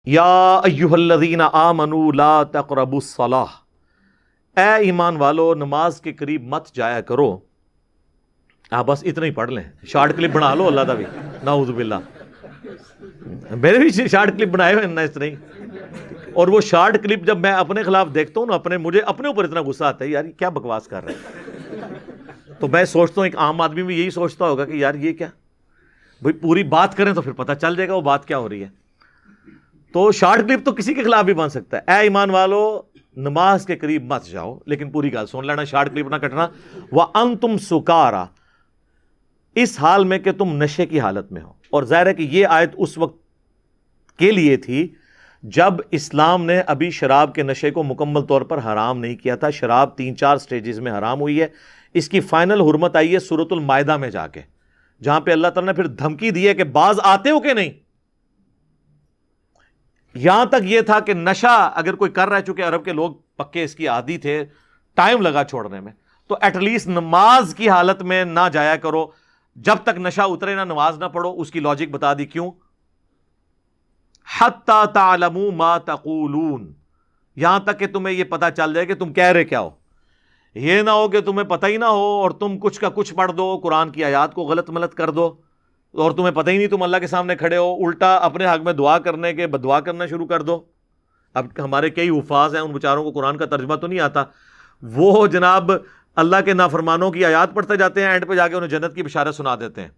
یا ایھا الذین آمنوا لا تقربوا الصلاۃ، اے ایمان والو نماز کے قریب مت جایا کرو. آپ بس اتنا ہی پڑھ لیں، شارٹ کلپ بنا لو اللہ دا بھی، نعوذ باللہ. میرے بھی شارٹ کلپ بنائے ہوئے نا اس طرح ہی. اور وہ شارٹ کلپ جب میں اپنے خلاف دیکھتا ہوں نا، مجھے اپنے اوپر اتنا غصہ آتا ہے، یار یہ کیا بکواس کر رہے ہیں. تو میں سوچتا ہوں ایک عام آدمی بھی یہی سوچتا ہوگا کہ یار یہ کیا، بھئی پوری بات کریں تو پھر پتہ چل جائے گا وہ بات کیا ہو رہی ہے. تو شارٹ کلپ تو کسی کے خلاف بھی بن سکتا ہے. اے ایمان والو نماز کے قریب مت جاؤ، لیکن پوری گل سن لینا، شارٹ کلپ نہ کٹنا. وَأَنْتُمْ سُكَارَىٰ، اس حال میں کہ تم نشے کی حالت میں ہو. اور ظاہر ہے کہ یہ آیت اس وقت کے لیے تھی جب اسلام نے ابھی شراب کے نشے کو مکمل طور پر حرام نہیں کیا تھا. شراب 3-4 سٹیجز میں حرام ہوئی ہے. اس کی فائنل حرمت آئی ہے سورۃ المائدہ میں جا کے، جہاں پہ اللہ تعالیٰ نے پھر دھمکی دی ہے کہ باز آتے ہو کہ نہیں. یہاں تک یہ تھا کہ نشہ اگر کوئی کر رہا ہے، چونکہ عرب کے لوگ پکے اس کی عادی تھے، ٹائم لگا چھوڑنے میں، تو ایٹ لیسٹ نماز کی حالت میں نہ جایا کرو جب تک نشہ اترے نہ، نماز نہ پڑھو. اس کی لاجک بتا دی کیوں. حتی تعلموا ما تقولون، یہاں تک کہ تمہیں یہ پتا چل جائے کہ تم کہہ رہے کیا ہو. یہ نہ ہو کہ تمہیں پتہ ہی نہ ہو اور تم کچھ کا کچھ پڑھ دو، قرآن کی آیات کو غلط ملت کر دو، اور تمہیں پتہ ہی نہیں، تم اللہ کے سامنے کھڑے ہو، الٹا اپنے حق میں دعا کرنے کے بدعا کرنا شروع کر دو. اب ہمارے کئی حفاظ ہیں، ان بیچاروں کو قرآن کا ترجمہ تو نہیں آتا، وہ جناب اللہ کے نافرمانوں کی آیات پڑھتے جاتے ہیں، اینڈ پہ جا کے انہیں جنت کی بشارت سنا دیتے ہیں،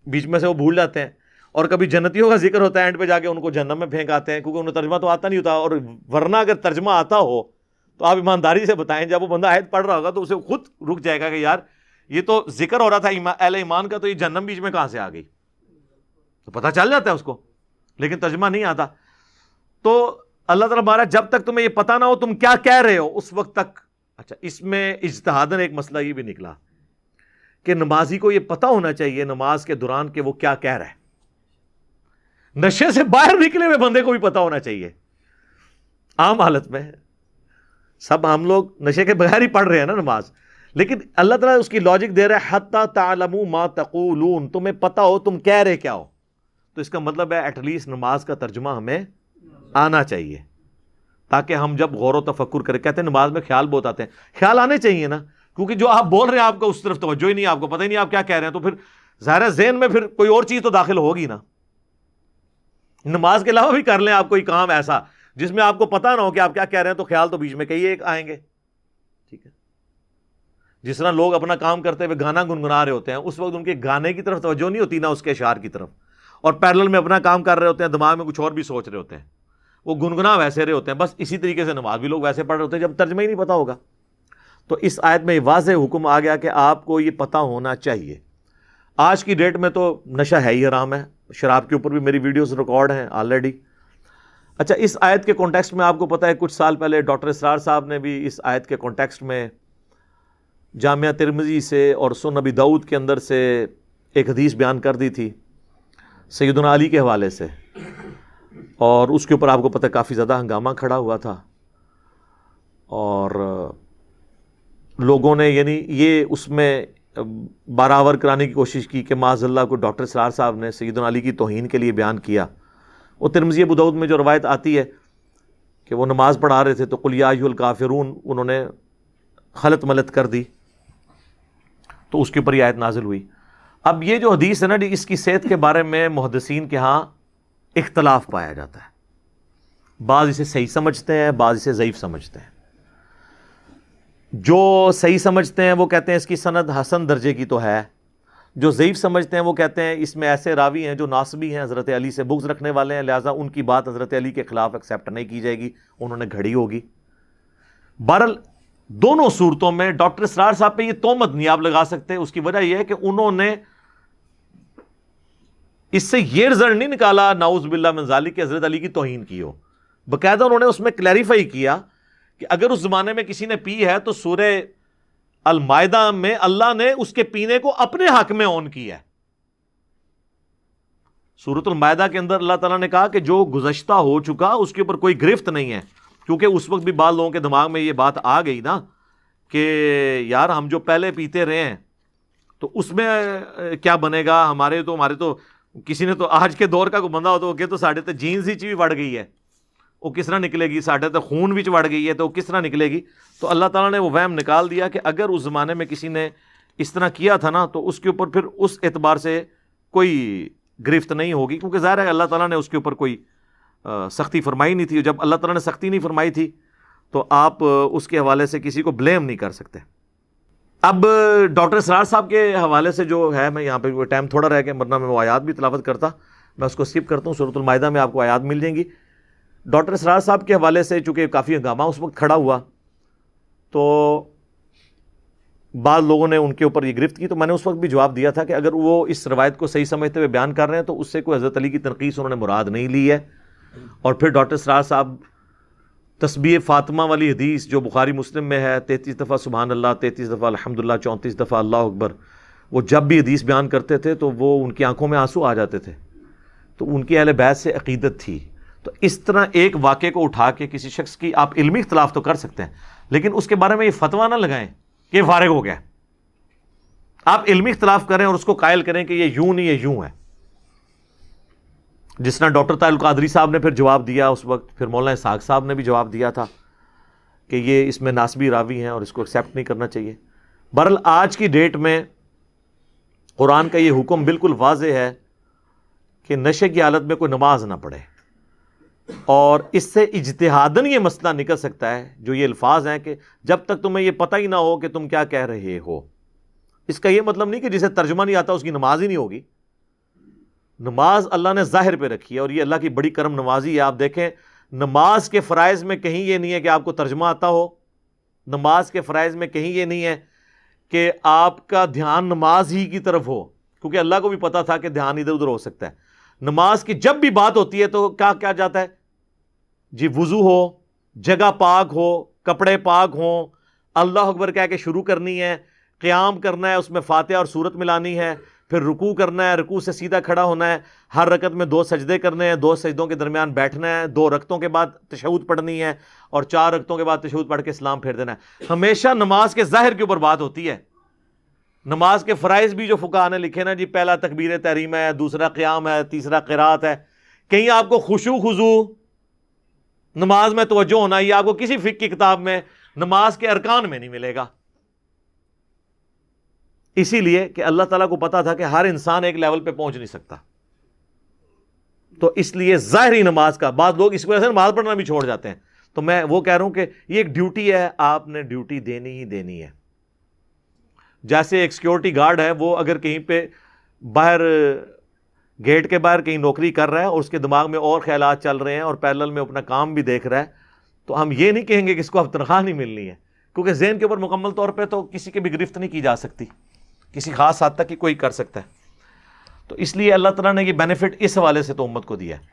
بیچ میں سے وہ بھول جاتے ہیں. اور کبھی جنتیوں کا ذکر ہوتا ہے، اینڈ پہ جا کے ان کو جہنم میں پھینک آتے ہیں، کیونکہ انہیں ترجمہ تو آتا نہیں ہوتا. اور ورنہ اگر ترجمہ آتا ہو تو آپ ایمانداری سے بتائیں، جب وہ بندہ آیت پڑھ رہا ہوگا تو اسے خود رک جائے گا کہ یار یہ تو ذکر ہو رہا تھا اہل ایمان کا، تو یہ جہنم بیچ میں کہاں سے آ گئی. تو پتہ چل جاتا ہے اس کو، لیکن ترجمہ نہیں آتا. تو اللہ تعالیٰ بارہ جب تک تمہیں یہ پتہ نہ ہو تم کیا کہہ رہے ہو اس وقت تک. اچھا، اس میں اجتہاداً ایک مسئلہ یہ بھی نکلا کہ نمازی کو یہ پتہ ہونا چاہیے نماز کے دوران کہ وہ کیا کہہ رہا ہے. نشے سے باہر نکلے ہوئے بندے کو بھی پتہ ہونا چاہیے. عام حالت میں سب ہم لوگ نشے کے بغیر ہی پڑھ رہے ہیں نا نماز، لیکن اللہ تعالیٰ اس کی لاجک دے رہا ہے حتی تعلموا ما تقولون، تمہیں پتہ ہو تم کہہ رہے کیا ہو. تو اس کا مطلب ہے ایٹ لیسٹ نماز کا ترجمہ ہمیں آنا چاہیے، تاکہ ہم جب غور و تفکر کریں. کہتے ہیں نماز میں خیال بہت آتے ہیں، خیال آنے چاہیے نا، کیونکہ جو آپ بول رہے ہیں آپ کو اس طرف توجہ ہی نہیں، آپ کو پتہ ہی نہیں آپ کیا کہہ رہے ہیں، تو پھر ظاہر ہے ذہن میں پھر کوئی اور چیز تو داخل ہوگی نا. نماز کے علاوہ بھی کر لیں آپ کوئی کام ایسا جس میں آپ کو پتہ نہ ہو کہ آپ کیا کہہ رہے ہیں، تو خیال تو بیچ میں کئی ایک آئیں گے. ٹھیک ہے، جس طرح لوگ اپنا کام کرتے ہوئے گانا گنگنا رہے ہوتے ہیں، اس وقت ان کے گانے کی طرف توجہ نہیں ہوتی نہ اس کے اشعار کی طرف، اور پیرلل میں اپنا کام کر رہے ہوتے ہیں، دماغ میں کچھ اور بھی سوچ رہے ہوتے ہیں، وہ گنگنا ویسے رہے ہوتے ہیں. بس اسی طریقے سے نماز بھی لوگ ویسے پڑھ رہے ہوتے ہیں جب ترجمہ ہی نہیں پتہ ہوگا. تو اس آیت میں واضح حکم آ گیا کہ آپ کو یہ پتہ ہونا چاہیے. آج کی ڈیٹ میں تو نشہ ہے ہی حرام ہے، شراب کے اوپر بھی میری ویڈیوز ریکارڈ ہیں آلریڈی. اچھا، اس آیت کے کانٹیکسٹ میں آپ کو پتہ ہے کچھ سال پہلے ڈاکٹر اسرار صاحب نے بھی اس آیت کے کانٹیکسٹ میں جامعہ ترمذی سے اور سنن نبی داؤد کے اندر سے ایک حدیث بیان کر دی تھی سیدنا علی کے حوالے سے، اور اس کے اوپر آپ کو پتہ ہے کافی زیادہ ہنگامہ کھڑا ہوا تھا، اور لوگوں نے یعنی یہ اس میں برابر کرانے کی کوشش کی کہ معاذ اللہ کو ڈاکٹر اسرار صاحب نے سیدنا علی کی توہین کے لیے بیان کیا. وہ ترمذی ابو داؤد میں جو روایت آتی ہے کہ وہ نماز پڑھا رہے تھے تو قل یا ایھا الکافرون انہوں نے خلط ملت کر دی، تو اس کے اوپر یہ آیت نازل ہوئی. اب یہ جو حدیث ہے نا، اس کی صحت کے بارے میں محدثین کے ہاں اختلاف پایا جاتا ہے. بعض اسے صحیح سمجھتے ہیں، بعض اسے ضعیف سمجھتے ہیں. جو صحیح سمجھتے ہیں وہ کہتے ہیں اس کی سند حسن درجے کی تو ہے. جو ضعیف سمجھتے ہیں وہ کہتے ہیں اس میں ایسے راوی ہیں جو ناسبی ہیں، حضرت علی سے بغض رکھنے والے ہیں، لہٰذا ان کی بات حضرت علی کے خلاف ایکسیپٹ نہیں کی جائے گی، انہوں نے گھڑی ہوگی. بہرحال دونوں صورتوں میں ڈاکٹر اسرار صاحب پہ یہ تہمت نہیں آپ لگا سکتے. اس کی وجہ یہ ہے کہ انہوں نے اس سے یہ رزلٹ نہیں نکالا نعوذ باللہ من ذالک کہ حضرت علی کی توہین کی ہو. باقاعدہ انہوں نے اس میں کلیریفائی کیا کہ اگر اس زمانے میں کسی نے پی ہے تو سورہ المائدہ میں اللہ نے اس کے پینے کو اپنے حق میں آن کیا ہے. سورۃ المائدہ کے اندر اللہ تعالیٰ نے کہا کہ جو گزشتہ ہو چکا اس کے اوپر کوئی گرفت نہیں ہے، کیونکہ اس وقت بھی بعض لوگوں کے دماغ میں یہ بات آ گئی نا کہ یار ہم جو پہلے پیتے رہے ہیں تو اس میں کیا بنے گا، ہمارے تو کسی نے تو آج کے دور کا کوئی بندہ ہو تو وہ کہ تو ساڈے تے جینز ہی بھی وڑ گئی ہے، وہ کس طرح نکلے گی، ساڈے تے خون وچ وڑ گئی ہے تو وہ کس طرح نکلے گی؟ تو اللہ تعالیٰ نے وہ وہم نکال دیا کہ اگر اس زمانے میں کسی نے اس طرح کیا تھا نا تو اس کے اوپر پھر اس اعتبار سے کوئی گرفت نہیں ہوگی، کیونکہ ظاہر ہے اللہ تعالیٰ نے اس کے اوپر کوئی سختی فرمائی نہیں تھی، جب اللہ تعالیٰ نے سختی نہیں فرمائی تھی تو آپ اس کے حوالے سے کسی کو بلیم نہیں کر سکتے۔ اب ڈاکٹر اسرار صاحب کے حوالے سے جو ہے، میں یہاں پہ ٹائم تھوڑا رہ گیا ورنہ میں وہ آیات بھی تلاوت کرتا، میں اس کو اسکپ کرتا ہوں، سورۃ المائدہ میں آپ کو آیات مل جائیں گی۔ ڈاکٹر اسرار صاحب کے حوالے سے چونکہ کافی ہنگامہ اس وقت کھڑا ہوا تو بعض لوگوں نے ان کے اوپر یہ گرفت کی، تو میں نے اس وقت بھی جواب دیا تھا کہ اگر وہ اس روایت کو صحیح سمجھتے ہوئے بیان کر رہے ہیں تو اس سے کوئی حضرت علی کی تنقیص انہوں نے مراد نہیں لی ہے۔ اور پھر ڈاکٹر اسرار صاحب تسبیح فاطمہ والی حدیث جو بخاری مسلم میں ہے، 33 دفعہ سبحان اللہ، 33 دفعہ الحمدللہ، 34 دفعہ اللہ اکبر، وہ جب بھی حدیث بیان کرتے تھے تو وہ ان کی آنکھوں میں آنسو آ جاتے تھے، تو ان کی اہل بیت سے عقیدت تھی۔ تو اس طرح ایک واقعے کو اٹھا کے کسی شخص کی آپ علمی اختلاف تو کر سکتے ہیں، لیکن اس کے بارے میں یہ فتویٰ نہ لگائیں کہ یہ فارغ ہو گیا۔ آپ علمی اختلاف کریں اور اس کو قائل کریں کہ یہ یوں نہیں، یہ یوں ہے۔ جس طرح ڈاکٹر طاہر القادری صاحب نے پھر جواب دیا اس وقت، پھر مولانا اسحاق صاحب نے بھی جواب دیا تھا کہ یہ اس میں ناسبی راوی ہیں اور اس کو ایکسیپٹ نہیں کرنا چاہیے۔ بہرحال آج کی ڈیٹ میں قرآن کا یہ حکم بالکل واضح ہے کہ نشے کی حالت میں کوئی نماز نہ پڑھے، اور اس سے اجتہاداً یہ مسئلہ نکل سکتا ہے جو یہ الفاظ ہیں کہ جب تک تمہیں یہ پتہ ہی نہ ہو کہ تم کیا کہہ رہے ہو۔ اس کا یہ مطلب نہیں کہ جسے ترجمہ نہیں آتا اس کی نماز ہی نہیں ہوگی۔ نماز اللہ نے ظاہر پہ رکھی ہے، اور یہ اللہ کی بڑی کرم نوازی ہے۔ آپ دیکھیں نماز کے فرائض میں کہیں یہ نہیں ہے کہ آپ کو ترجمہ آتا ہو، نماز کے فرائض میں کہیں یہ نہیں ہے کہ آپ کا دھیان نماز ہی کی طرف ہو، کیونکہ اللہ کو بھی پتا تھا کہ دھیان ادھر ادھر ہو سکتا ہے۔ نماز کی جب بھی بات ہوتی ہے تو کیا جاتا ہے جی؟ وضو ہو، جگہ پاک ہو، کپڑے پاک ہوں، اللہ اکبر کہہ کے شروع کرنی ہے، قیام کرنا ہے، اس میں فاتحہ اور سورت ملانی ہے، پھر رکوع کرنا ہے، رکوع سے سیدھا کھڑا ہونا ہے، ہر رکعت میں 2 سجدے کرنے ہیں، 2 سجدوں کے درمیان بیٹھنا ہے، 2 رکعتوں کے بعد تشہد پڑھنی ہے، اور 4 رکعتوں کے بعد تشہد پڑھ کے سلام پھیر دینا ہے۔ ہمیشہ نماز کے ظاہر کے اوپر بات ہوتی ہے۔ نماز کے فرائض بھی جو فقہاء نے لکھے نا جی، پہلا تکبیر تحریمہ ہے، دوسرا قیام ہے، تیسرا قرات ہے، کہیں آپ کو خشوع خضوع نماز میں توجہ ہونا، یہ آپ کو کسی فقہ کی کتاب میں نماز کے ارکان میں نہیں ملے گا۔ اسی لیے کہ اللہ تعالیٰ کو پتا تھا کہ ہر انسان ایک لیول پہ پہنچ نہیں سکتا، تو اس لیے ظاہری نماز کا بعض لوگ اس وجہ سے نماز پڑھنا بھی چھوڑ جاتے ہیں۔ تو میں وہ کہہ رہا ہوں کہ یہ ایک ڈیوٹی ہے، آپ نے ڈیوٹی دینی ہی دینی ہے۔ جیسے ایک سیکیورٹی گارڈ ہے، وہ اگر کہیں پہ باہر گیٹ کے باہر کہیں نوکری کر رہا ہے اور اس کے دماغ میں اور خیالات چل رہے ہیں اور پیرلل میں اپنا کام بھی دیکھ رہا ہے، تو ہم یہ نہیں کہیں گے کہ اس کو اب تنخواہ نہیں ملنی ہے، کیونکہ ذہن کے اوپر مکمل طور پہ تو کسی کی بھی گرفت نہیں کی جا سکتی، کسی خاص حد تک ہی کوئی کر سکتا ہے۔ تو اس لیے اللہ تعالیٰ نے یہ بینیفٹ اس حوالے سے تو امت کو دیا ہے۔